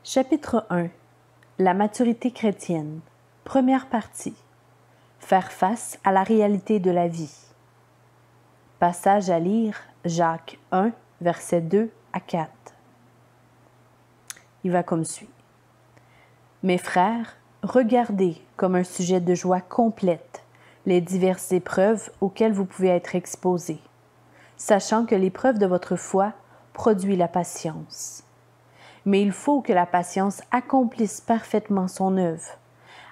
Chapitre 1. La maturité chrétienne. Première partie. Faire face à la réalité de la vie. Passage à lire, Jacques 1, versets 2 à 4. Il va comme suit. Mes frères, regardez comme un sujet de joie complète les diverses épreuves auxquelles vous pouvez être exposés, sachant que l'épreuve de votre foi produit la patience. Mais il faut que la patience accomplisse parfaitement son œuvre,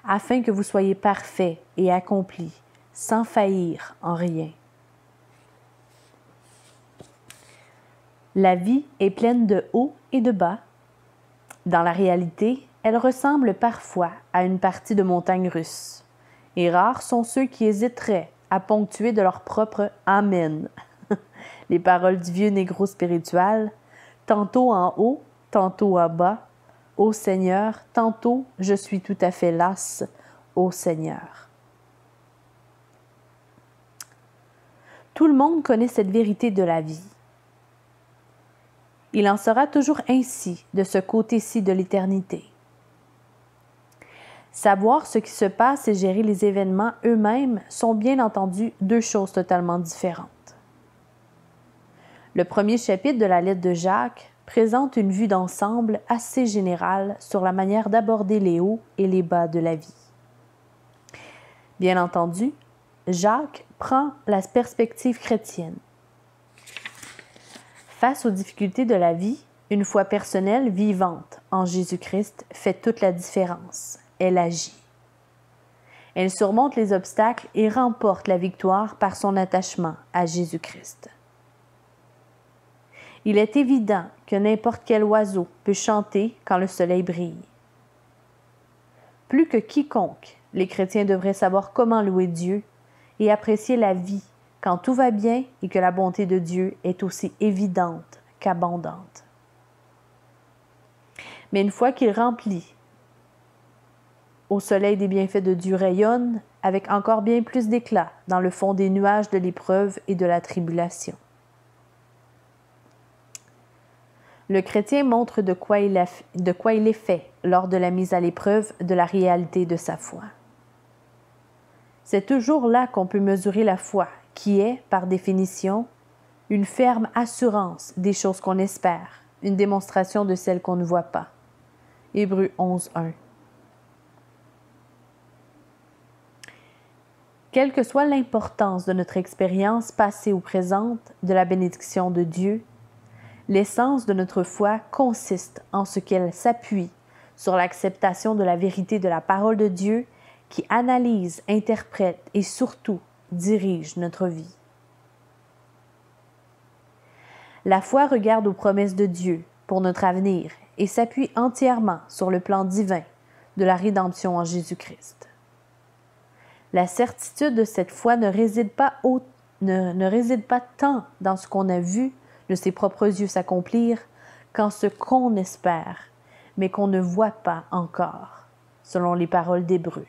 afin que vous soyez parfaits et accomplis, sans faillir en rien. La vie est pleine de hauts et de bas. Dans la réalité, elle ressemble parfois à une partie de montagne russe, et rares sont ceux qui hésiteraient à ponctuer de leur propre « Amen » les paroles du vieux négro spirituel, tantôt en haut, tantôt en bas, ô Seigneur, tantôt je suis tout à fait lasse, ô Seigneur. Tout le monde connaît cette vérité de la vie. Il en sera toujours ainsi de ce côté-ci de l'éternité. Savoir ce qui se passe et gérer les événements eux-mêmes sont bien entendu deux choses totalement différentes. Le premier chapitre de la lettre de Jacques présente une vue d'ensemble assez générale sur la manière d'aborder les hauts et les bas de la vie. Bien entendu, Jacques prend la perspective chrétienne. Face aux difficultés de la vie, une foi personnelle vivante en Jésus-Christ fait toute la différence. Elle agit. Elle surmonte les obstacles et remporte la victoire par son attachement à Jésus-Christ. Il est évident que n'importe quel oiseau peut chanter quand le soleil brille. Plus que quiconque, les chrétiens devraient savoir comment louer Dieu et apprécier la vie quand tout va bien et que la bonté de Dieu est aussi évidente qu'abondante. Mais une fois qu'il remplit, au soleil des bienfaits de Dieu rayonne avec encore bien plus d'éclat dans le fond des nuages de l'épreuve et de la tribulation. Le chrétien montre de quoi il est fait lors de la mise à l'épreuve de la réalité de sa foi. C'est toujours là qu'on peut mesurer la foi, qui est, par définition, une ferme assurance des choses qu'on espère, une démonstration de celles qu'on ne voit pas. Hébreux 11, 1. Quelle que soit l'importance de notre expérience passée ou présente de la bénédiction de Dieu, l'essence de notre foi consiste en ce qu'elle s'appuie sur l'acceptation de la vérité de la parole de Dieu qui analyse, interprète et surtout dirige notre vie. La foi regarde aux promesses de Dieu pour notre avenir et s'appuie entièrement sur le plan divin de la rédemption en Jésus-Christ. La certitude de cette foi ne réside pas tant dans ce qu'on a vu de ses propres yeux s'accomplir qu'en ce qu'on espère, mais qu'on ne voit pas encore, selon les paroles d'Hébreux.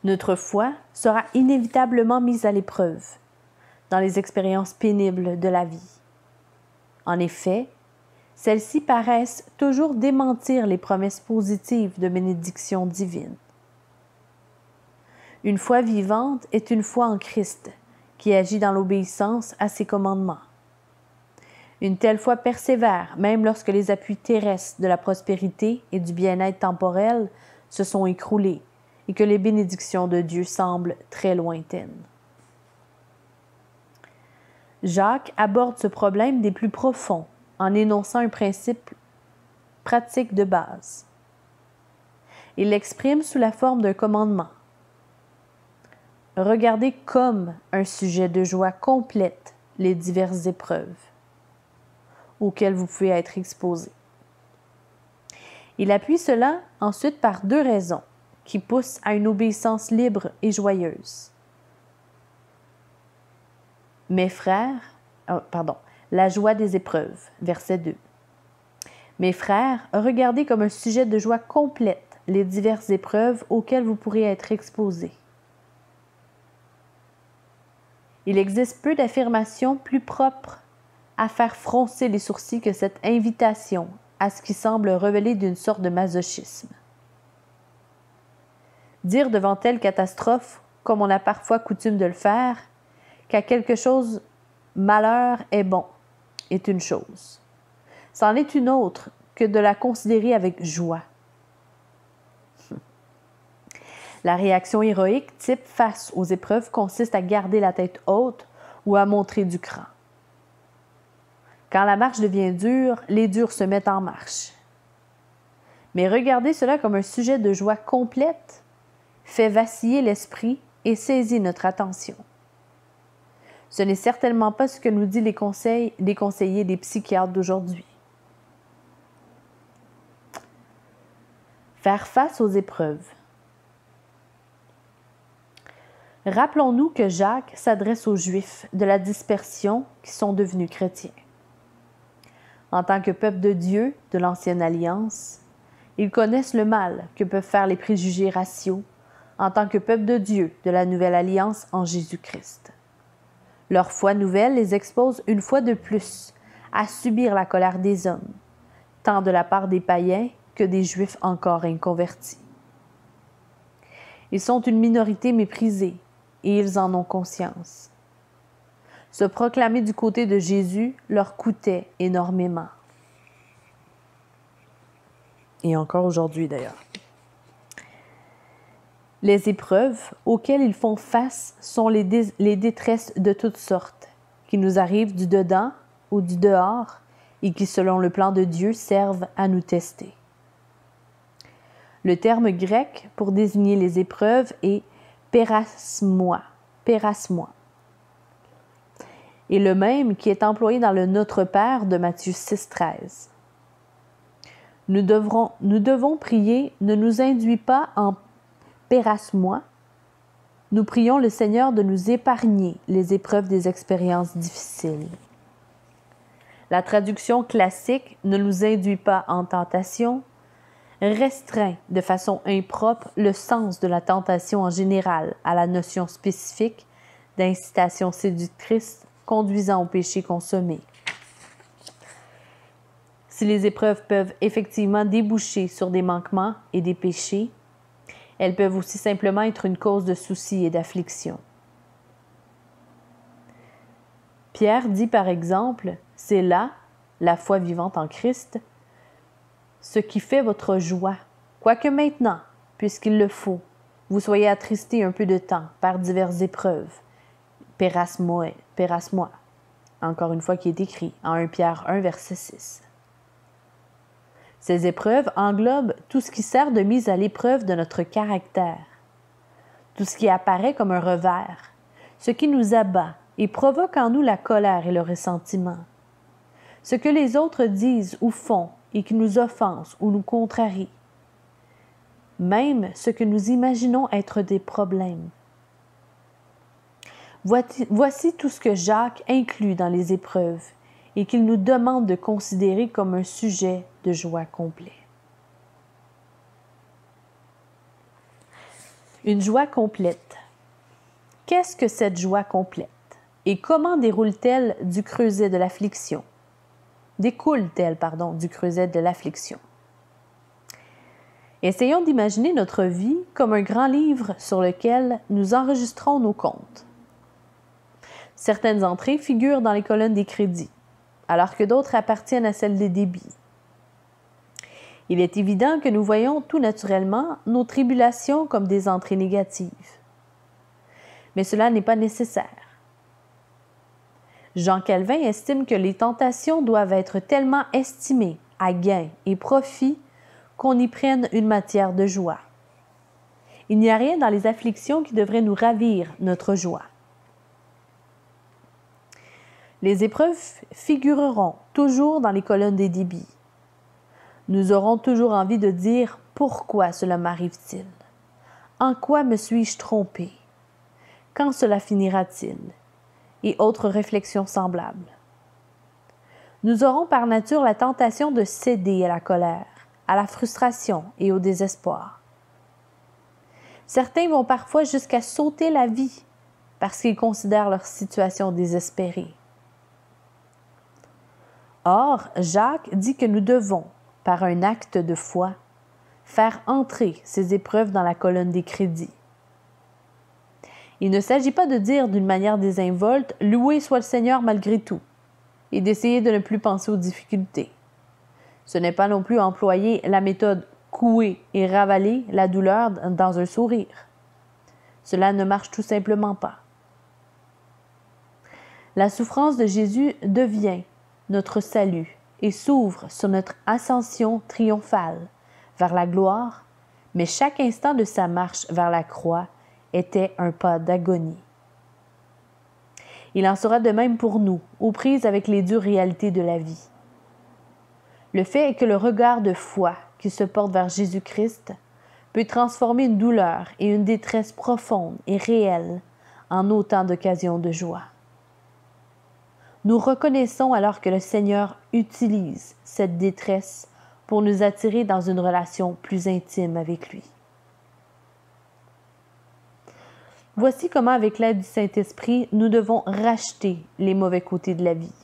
Notre foi sera inévitablement mise à l'épreuve dans les expériences pénibles de la vie. En effet, celles-ci paraissent toujours démentir les promesses positives de bénédiction divine. Une foi vivante est une foi en Christ, qui agit dans l'obéissance à ses commandements. Une telle foi persévère, même lorsque les appuis terrestres de la prospérité et du bien-être temporel se sont écroulés et que les bénédictions de Dieu semblent très lointaines. Jacques aborde ce problème des plus profonds en énonçant un principe pratique de base. Il l'exprime sous la forme d'un commandement. Regardez comme un sujet de joie complète les diverses épreuves auxquelles vous pouvez être exposés. Il appuie cela ensuite par deux raisons qui poussent à une obéissance libre et joyeuse. Mes frères, la joie des épreuves, verset 2. Mes frères, regardez comme un sujet de joie complète les diverses épreuves auxquelles vous pourrez être exposés. Il existe peu d'affirmations plus propres à faire froncer les sourcils que cette invitation à ce qui semble révéler d'une sorte de masochisme. Dire devant telle catastrophe, comme on a parfois coutume de le faire, qu'à quelque chose malheur est bon, est une chose. C'en est une autre que de la considérer avec joie. La réaction héroïque type face aux épreuves consiste à garder la tête haute ou à montrer du cran. Quand la marche devient dure, les durs se mettent en marche. Mais regarder cela comme un sujet de joie complète fait vaciller l'esprit et saisit notre attention. Ce n'est certainement pas ce que nous disent les conseillers des psychiatres d'aujourd'hui. Faire face aux épreuves. Rappelons-nous que Jacques s'adresse aux Juifs de la dispersion qui sont devenus chrétiens. En tant que peuple de Dieu de l'Ancienne Alliance, ils connaissent le mal que peuvent faire les préjugés raciaux en tant que peuple de Dieu de la Nouvelle Alliance en Jésus-Christ. Leur foi nouvelle les expose une fois de plus à subir la colère des hommes, tant de la part des païens que des Juifs encore inconvertis. Ils sont une minorité méprisée et ils en ont conscience. Se proclamer du côté de Jésus leur coûtait énormément. Et encore aujourd'hui d'ailleurs. Les épreuves auxquelles ils font face sont les détresses de toutes sortes, qui nous arrivent du dedans ou du dehors et qui, selon le plan de Dieu, servent à nous tester. Le terme grec pour désigner les épreuves est pérasmoi, et le même qui est employé dans le Notre Père de Matthieu 6,13. Nous devons prier, ne nous induis pas en pérasmoi. Nous prions le Seigneur de nous épargner les épreuves des expériences difficiles. La traduction classique ne nous induit pas en tentation restreint de façon impropre le sens de la tentation en général à la notion spécifique d'incitation séductrice conduisant au péché consommé. Si les épreuves peuvent effectivement déboucher sur des manquements et des péchés, elles peuvent aussi simplement être une cause de soucis et d'affliction. Pierre dit par exemple, « C'est là, la foi vivante en Christ, ce qui fait votre joie, quoique maintenant, puisqu'il le faut, vous soyez attristés un peu de temps par diverses épreuves. » Pérasmoi, encore une fois qui est écrit en 1 Pierre 1, verset 6. Ces épreuves englobent tout ce qui sert de mise à l'épreuve de notre caractère, tout ce qui apparaît comme un revers, ce qui nous abat et provoque en nous la colère et le ressentiment, ce que les autres disent ou font et qui nous offense ou nous contrarie, même ce que nous imaginons être des problèmes. Voici tout ce que Jacques inclut dans les épreuves et qu'il nous demande de considérer comme un sujet de joie complet. Une joie complète. Qu'est-ce que cette joie complète? Et comment découle-t-elle du creuset de l'affliction? Essayons d'imaginer notre vie comme un grand livre sur lequel nous enregistrons nos comptes. Certaines entrées figurent dans les colonnes des crédits, alors que d'autres appartiennent à celles des débits. Il est évident que nous voyons tout naturellement nos tribulations comme des entrées négatives. Mais cela n'est pas nécessaire. Jean Calvin estime que les tentations doivent être tellement estimées à gain et profit qu'on y prenne une matière de joie. Il n'y a rien dans les afflictions qui devrait nous ravir notre joie. Les épreuves figureront toujours dans les colonnes des débits. Nous aurons toujours envie de dire « Pourquoi cela m'arrive-t-il? En quoi me suis-je trompé? Quand cela finira-t-il? » et autres réflexions semblables. Nous aurons par nature la tentation de céder à la colère, à la frustration et au désespoir. Certains vont parfois jusqu'à sauter la vie parce qu'ils considèrent leur situation désespérée. Or, Jacques dit que nous devons, par un acte de foi, faire entrer ces épreuves dans la colonne des crédits. Il ne s'agit pas de dire d'une manière désinvolte « Loué soit le Seigneur malgré tout » et d'essayer de ne plus penser aux difficultés. Ce n'est pas non plus employer la méthode « couer et ravaler la douleur dans un sourire ». Cela ne marche tout simplement pas. La souffrance de Jésus devient notre salut et s'ouvre sur notre ascension triomphale vers la gloire, mais chaque instant de sa marche vers la croix était un pas d'agonie. Il en sera de même pour nous, aux prises avec les dures réalités de la vie. Le fait est que le regard de foi qui se porte vers Jésus-Christ peut transformer une douleur et une détresse profonde et réelle en autant d'occasions de joie. Nous reconnaissons alors que le Seigneur utilise cette détresse pour nous attirer dans une relation plus intime avec lui. Voici comment, avec l'aide du Saint-Esprit, nous devons racheter les mauvais côtés de la vie.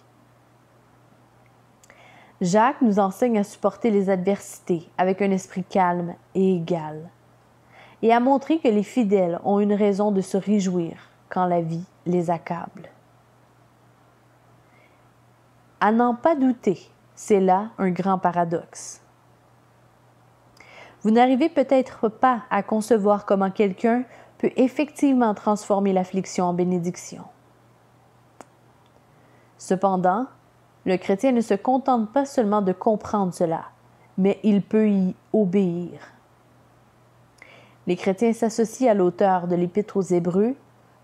Jacques nous enseigne à supporter les adversités avec un esprit calme et égal, et à montrer que les fidèles ont une raison de se réjouir quand la vie les accable. À n'en pas douter, c'est là un grand paradoxe. Vous n'arrivez peut-être pas à concevoir comment quelqu'un peut effectivement transformer l'affliction en bénédiction. Cependant, le chrétien ne se contente pas seulement de comprendre cela, mais il peut y obéir. Les chrétiens s'associent à l'auteur de l'Épître aux Hébreux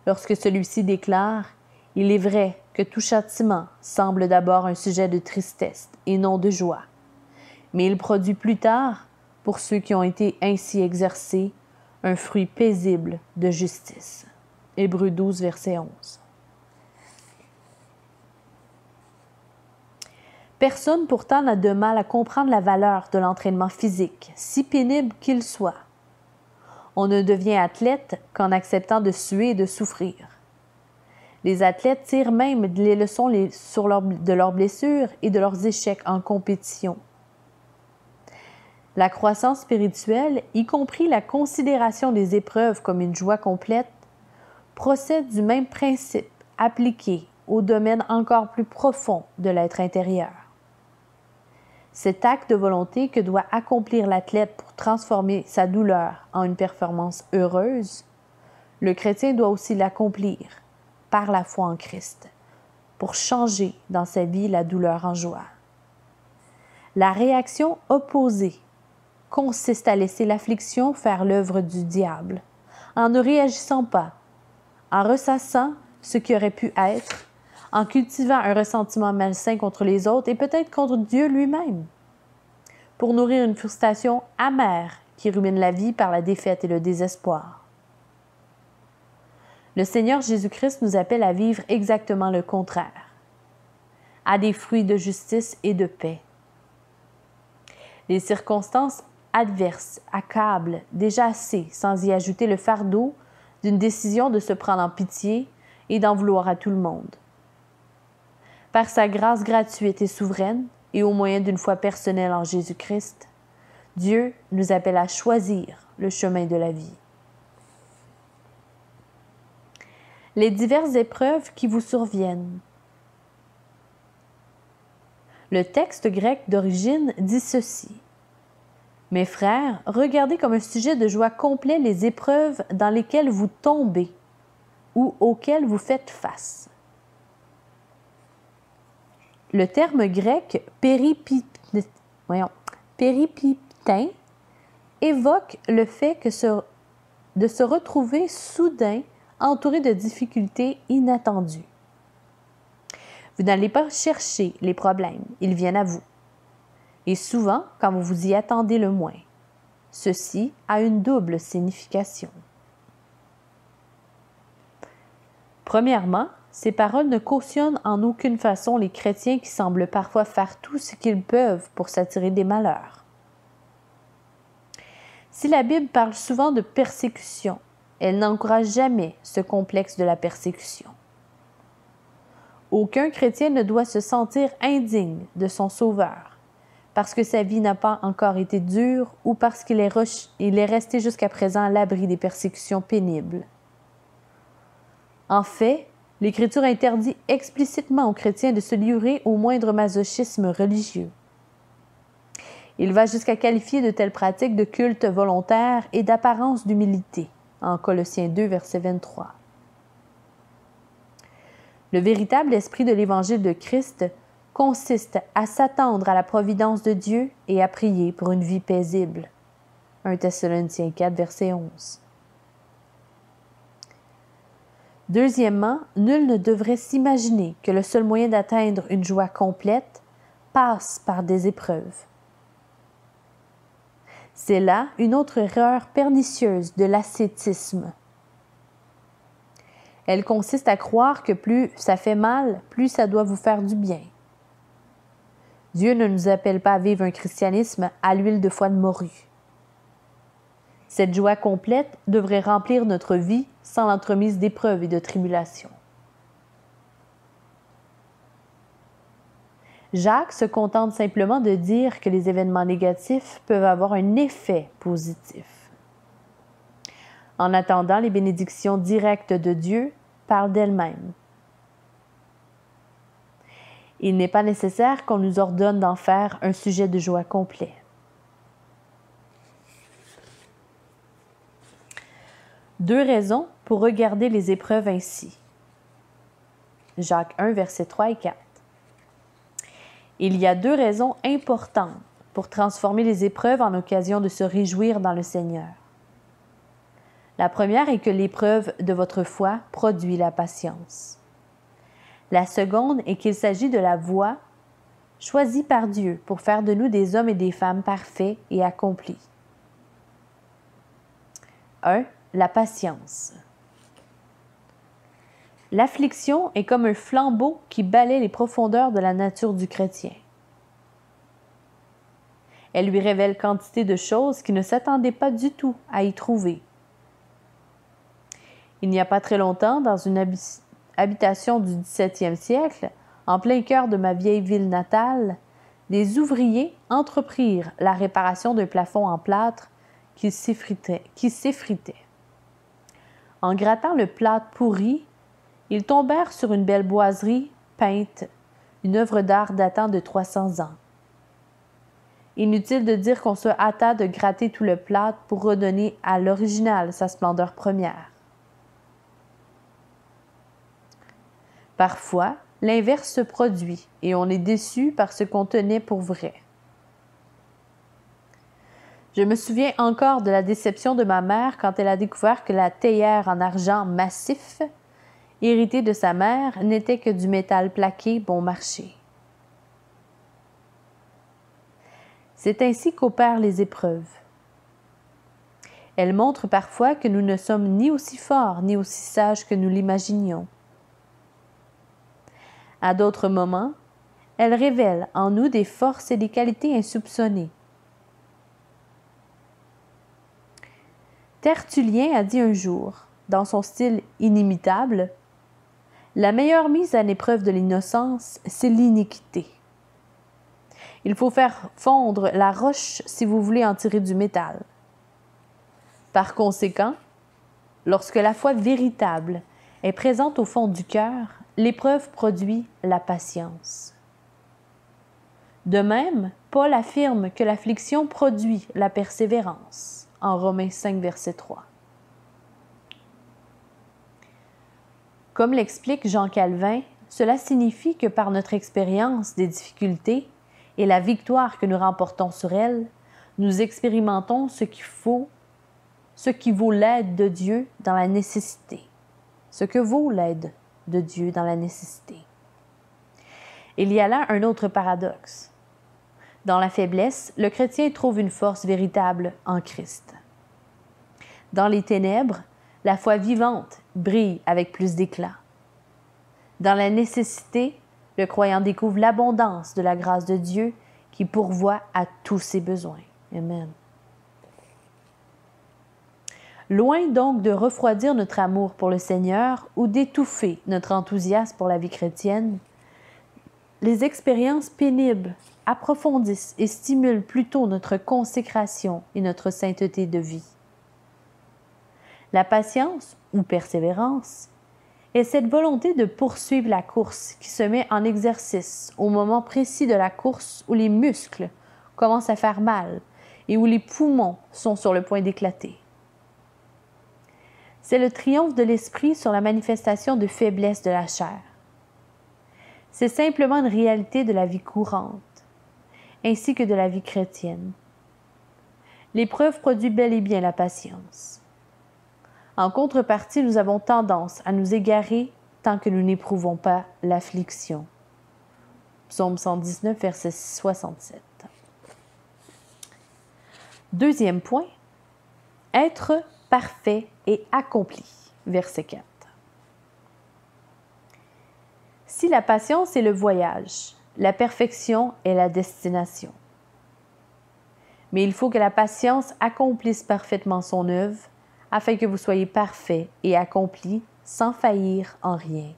lorsque celui-ci déclare « Il est vrai que tout châtiment semble d'abord un sujet de tristesse et non de joie, mais il produit plus tard, pour ceux qui ont été ainsi exercés, un fruit paisible de justice. » Hébreux 12, verset 11. Personne pourtant n'a de mal à comprendre la valeur de l'entraînement physique, si pénible qu'il soit. On ne devient athlète qu'en acceptant de suer et de souffrir. Les athlètes tirent même les leçons de leurs blessures et de leurs échecs en compétition. La croissance spirituelle, y compris la considération des épreuves comme une joie complète, procède du même principe appliqué au domaine encore plus profond de l'être intérieur. Cet acte de volonté que doit accomplir l'athlète pour transformer sa douleur en une performance heureuse, le chrétien doit aussi l'accomplir par la foi en Christ, pour changer dans sa vie la douleur en joie. La réaction opposée consiste à laisser l'affliction faire l'œuvre du diable, en ne réagissant pas, en ressassant ce qui aurait pu être, en cultivant un ressentiment malsain contre les autres et peut-être contre Dieu lui-même, pour nourrir une frustration amère qui rumine la vie par la défaite et le désespoir. Le Seigneur Jésus-Christ nous appelle à vivre exactement le contraire, à des fruits de justice et de paix. Les circonstances adverses accablent déjà assez, sans y ajouter le fardeau d'une décision de se prendre en pitié et d'en vouloir à tout le monde. Par sa grâce gratuite et souveraine, et au moyen d'une foi personnelle en Jésus-Christ, Dieu nous appelle à choisir le chemin de la vie. Les diverses épreuves qui vous surviennent. Le texte grec d'origine dit ceci. « Mes frères, regardez comme un sujet de joie complet les épreuves dans lesquelles vous tombez ou auxquelles vous faites face. » Le terme grec péripitin évoque le fait de se retrouver soudain entouré de difficultés inattendues. Vous n'allez pas chercher les problèmes, ils viennent à vous. Et souvent, quand vous vous y attendez le moins. Ceci a une double signification. Premièrement, ces paroles ne cautionnent en aucune façon les chrétiens qui semblent parfois faire tout ce qu'ils peuvent pour s'attirer des malheurs. Si la Bible parle souvent de persécution, elle n'encourage jamais ce complexe de la persécution. Aucun chrétien ne doit se sentir indigne de son Sauveur, parce que sa vie n'a pas encore été dure ou parce qu'il est resté jusqu'à présent à l'abri des persécutions pénibles. En fait, l'Écriture interdit explicitement aux chrétiens de se livrer au moindre masochisme religieux. Il va jusqu'à qualifier de telles pratiques de culte volontaire et d'apparence d'humilité, en Colossiens 2, verset 23. Le véritable esprit de l'Évangile de Christ consiste à s'attendre à la providence de Dieu et à prier pour une vie paisible. 1 Thessaloniciens 4, verset 11. Deuxièmement, nul ne devrait s'imaginer que le seul moyen d'atteindre une joie complète passe par des épreuves. C'est là une autre erreur pernicieuse de l'ascétisme. Elle consiste à croire que plus ça fait mal, plus ça doit vous faire du bien. Dieu ne nous appelle pas à vivre un christianisme à l'huile de foie de morue. Cette joie complète devrait remplir notre vie sans l'entremise d'épreuves et de tribulations. Jacques se contente simplement de dire que les événements négatifs peuvent avoir un effet positif. En attendant, les bénédictions directes de Dieu parlent d'elles-mêmes. Il n'est pas nécessaire qu'on nous ordonne d'en faire un sujet de joie complet. Deux raisons pour regarder les épreuves ainsi. Jacques 1, versets 3 et 4. Il y a deux raisons importantes pour transformer les épreuves en occasion de se réjouir dans le Seigneur. La première est que l'épreuve de votre foi produit la patience. La seconde est qu'il s'agit de la voie choisie par Dieu pour faire de nous des hommes et des femmes parfaits et accomplis. 1. La patience. L'affliction est comme un flambeau qui balaie les profondeurs de la nature du chrétien. Elle lui révèle quantité de choses qu'il ne s'attendait pas du tout à y trouver. Il n'y a pas très longtemps, dans une habitation du 17e siècle, en plein cœur de ma vieille ville natale, des ouvriers entreprirent la réparation d'un plafond en plâtre qui s'effritait. En grattant le plâtre pourri, ils tombèrent sur une belle boiserie peinte, une œuvre d'art datant de 300 ans. Inutile de dire qu'on se hâta de gratter tout le plâtre pour redonner à l'original sa splendeur première. Parfois, l'inverse se produit et on est déçu par ce qu'on tenait pour vrai. Je me souviens encore de la déception de ma mère quand elle a découvert que la théière en argent massif, héritée de sa mère, n'était que du métal plaqué bon marché. C'est ainsi qu'opèrent les épreuves. Elles montrent parfois que nous ne sommes ni aussi forts ni aussi sages que nous l'imaginions. À d'autres moments, elles révèlent en nous des forces et des qualités insoupçonnées. Tertullien a dit un jour, dans son style inimitable, « La meilleure mise à l'épreuve de l'innocence, c'est l'iniquité. Il faut faire fondre la roche si vous voulez en tirer du métal. Par conséquent, lorsque la foi véritable est présente au fond du cœur, l'épreuve produit la patience. » De même, Paul affirme que l'affliction produit la persévérance. En Romains 5, verset 3. Comme l'explique Jean Calvin, cela signifie que par notre expérience des difficultés et la victoire que nous remportons sur elles, nous expérimentons ce qui vaut l'aide de Dieu dans la nécessité. Ce que vaut l'aide de Dieu dans la nécessité. Il y a là un autre paradoxe. Dans la faiblesse, le chrétien trouve une force véritable en Christ. Dans les ténèbres, la foi vivante brille avec plus d'éclat. Dans la nécessité, le croyant découvre l'abondance de la grâce de Dieu qui pourvoit à tous ses besoins. Amen. Loin donc de refroidir notre amour pour le Seigneur ou d'étouffer notre enthousiasme pour la vie chrétienne, les expériences pénibles approfondissent et stimulent plutôt notre consécration et notre sainteté de vie. La patience, ou persévérance, est cette volonté de poursuivre la course qui se met en exercice au moment précis de la course où les muscles commencent à faire mal et où les poumons sont sur le point d'éclater. C'est le triomphe de l'esprit sur la manifestation de faiblesse de la chair. C'est simplement une réalité de la vie courante, ainsi que de la vie chrétienne. L'épreuve produit bel et bien la patience. En contrepartie, nous avons tendance à nous égarer tant que nous n'éprouvons pas l'affliction. Psaume 119, verset 67. Deuxième point, être parfait et accompli, verset 4. Si la patience est le voyage, la perfection est la destination. Mais il faut que la patience accomplisse parfaitement son œuvre, afin que vous soyez parfaits et accomplis sans faillir en rien.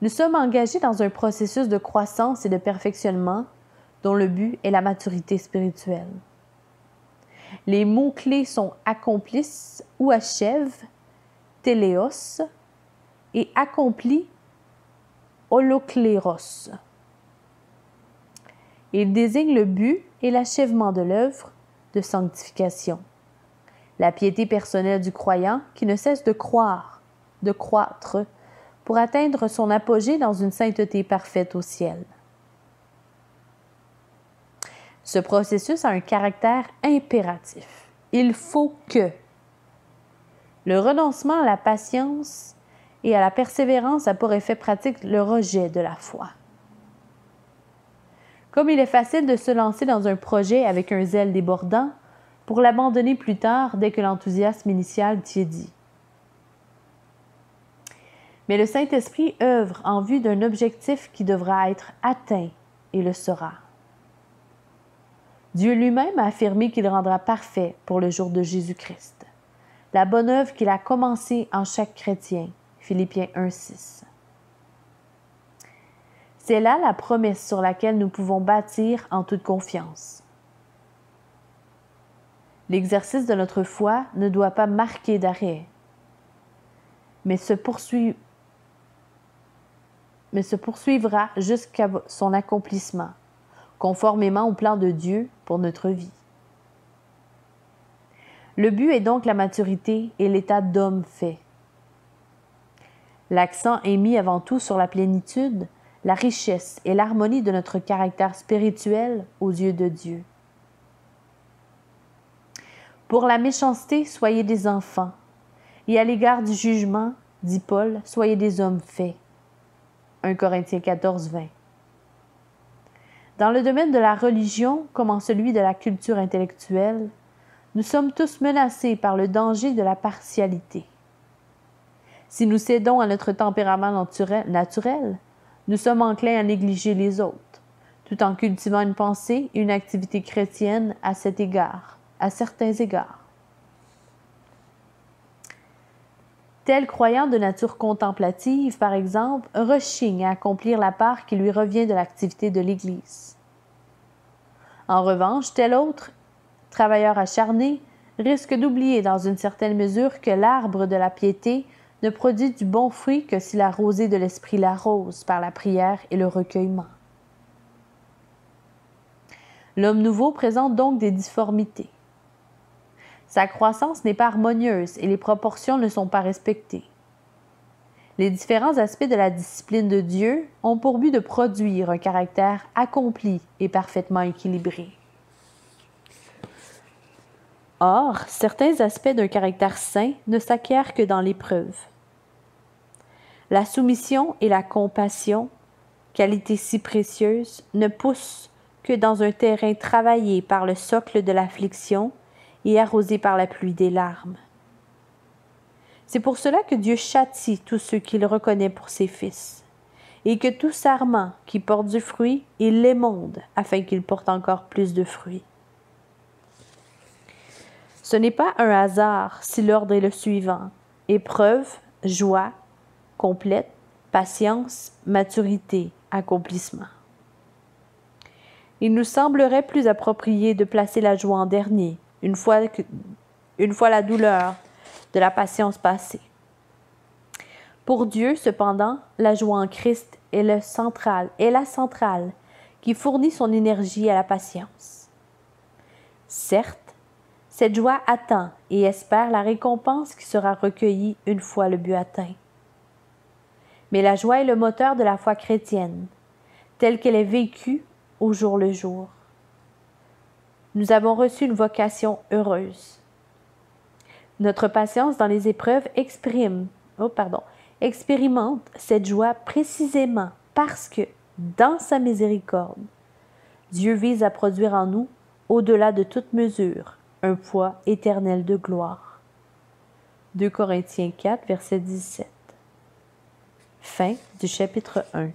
Nous sommes engagés dans un processus de croissance et de perfectionnement dont le but est la maturité spirituelle. Les mots-clés sont accomplissent ou achève, téléos, et accompli, holokléros. Il désigne le but et l'achèvement de l'œuvre de sanctification. La piété personnelle du croyant qui ne cesse de croire, de croître, pour atteindre son apogée dans une sainteté parfaite au ciel. Ce processus a un caractère impératif. Il faut que le renoncement à la patience et à la persévérance a pour effet pratique le rejet de la foi. Comme il est facile de se lancer dans un projet avec un zèle débordant, pour l'abandonner plus tard dès que l'enthousiasme initial tiédit. Mais le Saint-Esprit œuvre en vue d'un objectif qui devra être atteint et le sera. Dieu lui-même a affirmé qu'il rendra parfait pour le jour de Jésus-Christ la bonne œuvre qu'il a commencée en chaque chrétien. Philippiens 1,6. C'est là la promesse sur laquelle nous pouvons bâtir en toute confiance. L'exercice de notre foi ne doit pas marquer d'arrêt, mais se poursuivra jusqu'à son accomplissement, conformément au plan de Dieu pour notre vie. Le but est donc la maturité et l'état d'homme fait. L'accent est mis avant tout sur la plénitude, la richesse et l'harmonie de notre caractère spirituel aux yeux de Dieu. Pour la méchanceté, soyez des enfants, et à l'égard du jugement, dit Paul, soyez des hommes faits. 1 Corinthiens 14, 20. Dans le domaine de la religion, comme en celui de la culture intellectuelle, nous sommes tous menacés par le danger de la partialité. Si nous cédons à notre tempérament naturel, nous sommes enclins à négliger les autres, tout en cultivant une pensée et une activité chrétienne à certains égards. Tel croyant de nature contemplative, par exemple, rechigne à accomplir la part qui lui revient de l'activité de l'Église. En revanche, tel autre, travailleur acharné, risque d'oublier dans une certaine mesure que l'arbre de la piété ne produit du bon fruit que si la rosée de l'esprit l'arrose par la prière et le recueillement. L'homme nouveau présente donc des difformités. Sa croissance n'est pas harmonieuse et les proportions ne sont pas respectées. Les différents aspects de la discipline de Dieu ont pour but de produire un caractère accompli et parfaitement équilibré. Or, certains aspects d'un caractère saint ne s'acquièrent que dans l'épreuve. La soumission et la compassion, qualités si précieuses, ne poussent que dans un terrain travaillé par le socle de l'affliction et arrosé par la pluie des larmes. C'est pour cela que Dieu châtie tous ceux qu'il reconnaît pour ses fils, et que tout sarment qui porte du fruit, il l'émonde, afin qu'il porte encore plus de fruits. Ce n'est pas un hasard si l'ordre est le suivant: épreuve, joie, complète, patience, maturité, accomplissement. Il nous semblerait plus approprié de placer la joie en dernier, une fois la douleur de la patience passée. Pour Dieu, cependant, la joie en Christ est la centrale qui fournit son énergie à la patience. Certes, cette joie attend et espère la récompense qui sera recueillie une fois le but atteint. Mais la joie est le moteur de la foi chrétienne, telle qu'elle est vécue au jour le jour. Nous avons reçu une vocation heureuse. Notre patience dans les épreuves expérimente cette joie précisément parce que, dans sa miséricorde, Dieu vise à produire en nous, au-delà de toute mesure, un poids éternel de gloire. 2 Corinthiens 4, verset 17. Fin du chapitre 1.